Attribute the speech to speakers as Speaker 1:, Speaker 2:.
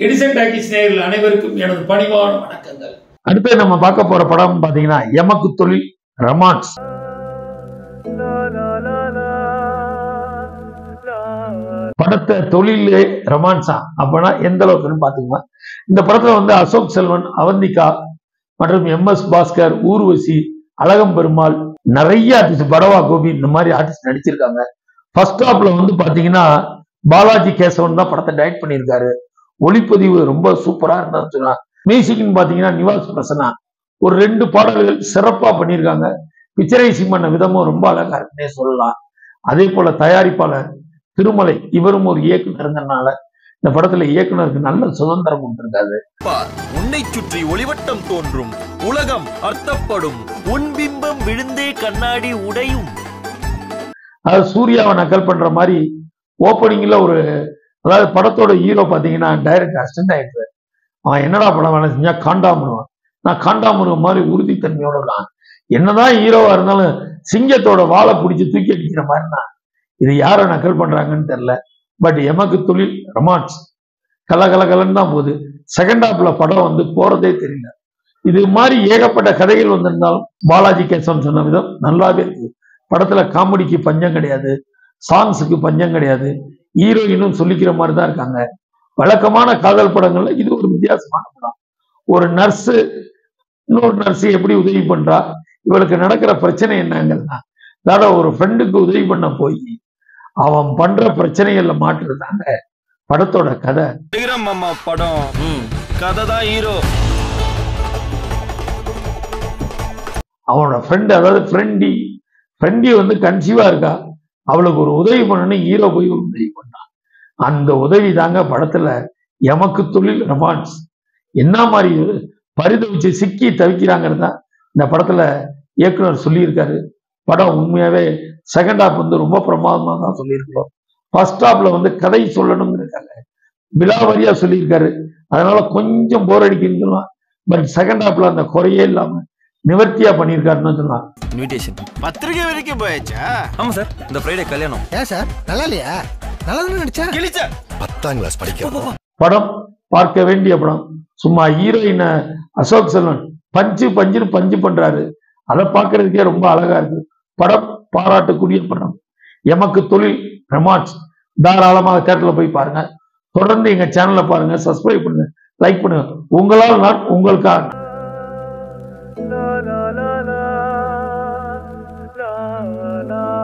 Speaker 1: Edison talkies நேயர்கள் அனைவருக்கும் எனது பணிவான வணக்கங்கள். அடுத்து நம்ம பார்க்க போற படம் பாத்தீங்கன்னா எமக்கு தொழில் ரொமான்ஸ். படத்தை தொழிலே ரொமான்ஸா அப்பனா எந்த அளவுக்குன்னு பாத்தீங்கன்னா, இந்த படத்துல வந்து அசோக் செல்வன், அவந்திகா மற்றும் MS பாஸ்கர், ஊர்வசி, அழகம் பெருமாள், நிறைய ஆர்டிஸ்ட், படவா கோபி, இந்த மாதிரி ஆர்டிஸ்ட் நடிச்சிருக்காங்க. ஃபர்ஸ்ட் ஹாப்ல வந்து பாத்தீங்கன்னா பாலாஜி கேசவன் தான் படத்தை டைரக்ட் பண்ணியிருக்காரு. ஒளிப்பதிவு ரொம்ப சூப்பரா இருந்தான்னு சொன்னா, மியூசிக்னு பாத்தீங்கன்னா நிவாஸ் பிரசன்னா ஒரு 2 பாடல்கள் சிறப்பா பண்ணியிருக்காங்க. பிக்சரைசிங் பண்ண விதமும் ரொம்ப அழகா இருக்குன்னே சொல்லலாம். அதே போல தயாரிப்பாளர் திருமலை, இவரும் ஒரு இயக்குனருங்கனால இந்த படத்துல இயக்குனருக்கு நல்ல சுதந்திரம் கொடுத்திருக்காரு.
Speaker 2: உன்னை சுற்றி ஒளிவட்டம் தோன்றும், உலகம் அர்த்தப்படும், உன் பிம்பம் விழுந்தே கண்ணாடி உடையும்.
Speaker 1: அதாவது சூர்யாவை நக்கல் பண்ற மாதிரி ஓப்பனிங்ல ஒரு, அதாவது படத்தோட ஹீரோ பாத்தீங்கன்னா டைரக்டர் அசிஸ்டன்ட் டைரக்டர், அவன் என்னடா படம் வேலை செஞ்சா காண்டாமிருவான். நான் காண்டாமிருவம் மாதிரி உறுதித்தன்மையோட இருக்கான். என்னதான் ஹீரோவா இருந்தாலும் சிங்கத்தோட வாழை பிடிச்சி தூக்கி அடிக்கிற மாதிரி தான். இது யாரை நக்கல் பண்றாங்கன்னு தெரியல. பட் எமக்கு தொழில் ரொமான்ஸ் கலகலன்னு தான் போகுது. செகண்ட் ஹாப்ல படம் வந்து போறதே தெரியல. இது மாதிரி ஏகப்பட்ட கதைகள் வந்திருந்தாலும் பாலாஜி கேசவன் சொன்ன விதம் நல்லாவே இருக்கு. படத்துல காமெடிக்கு பஞ்சம் கிடையாது, சாங்ஸுக்கு பஞ்சம் கிடையாது, ஹீரோயினும் சொல்லிக்கிற மாதிரி தான் இருக்காங்க. வழக்கமான காதல் படங்கள்ல இது ஒரு வித்தியாசமான படம். ஒரு நர்ஸ் இன்னொரு நர்ஸ் எப்படி உதவி பண்றா, இவளுக்கு நடக்கிற பிரச்சனை என்னங்கன்னா, அதாவது ஒரு ஃப்ரெண்டுக்கு உதவி பண்ண போய் அவன் பண்ற பிரச்சனைகள்ல மாட்டுறதாங்க படத்தோட கதை.
Speaker 2: படம் கதை தான் ஹீரோ.
Speaker 1: அவனோட ஃப்ரெண்டு, அதாவது ஃப்ரெண்டி வந்து கன்சீவா இருக்கா, அவளுக்கு ஒரு உதவி பண்ணணும், ஹீரோ போய் ஒரு உதவி பண்ணான். அந்த உதவி தாங்க படத்துல எமக்கு தொழில் ரொமான்ஸ். என்ன மாதிரி பரிதவிச்சு சிக்கி தவிக்கிறாங்கிறது தான் இந்த படத்துல இயக்குனர் சொல்லியிருக்காரு. படம் உண்மையாவே செகண்ட் ஹாப் வந்து ரொம்ப பிரமாதமா தான் சொல்லியிருக்கிறோம். ஃபர்ஸ்ட் ஹாப்ல வந்து கதை சொல்லணுங்கிறதுக்காக விலாவரியா சொல்லியிருக்காரு. அதனால கொஞ்சம் போர் அடிக்குன்னு, பட் செகண்ட் ஹாப்ல அந்த குறையே இல்லாம நிவர்த்தியா பண்ணியிருக்காருன்னு சொல்லலாம்.
Speaker 2: இன்விடேஷன் பத்திரிகை வரைக்கும் போயாச்சா? ஆமா சார், இந்த ஃப்ரைடே கல்யாணம்.
Speaker 3: ஏன் சார் நல்லா இல்லையா? நல்லா நடிச்சா கிழிச்ச 10ஆம் கிளாஸ் படிக்க
Speaker 1: படம் பார்க்க வேண்டிய படம். சும்மா ஹீரோயினை அசோக் செல்வன் பஞ்சு பண்றாரு, அதை பார்க்கறதுக்கே ரொம்ப அழகா இருக்கு. படம் பாராட்டக்கூடிய படம் எமக்கு தொழில் ரொமான்ஸ். தாராளமாக தியேட்டர்ல போய் பாருங்க. தொடர்ந்து எங்க சேனல்ல பாருங்க, சப்ஸ்கிரைப் பண்ணுங்க, லைக் பண்ணுங்க. உங்களால் நான் உங்களுக்காக.
Speaker 4: la la la la la la la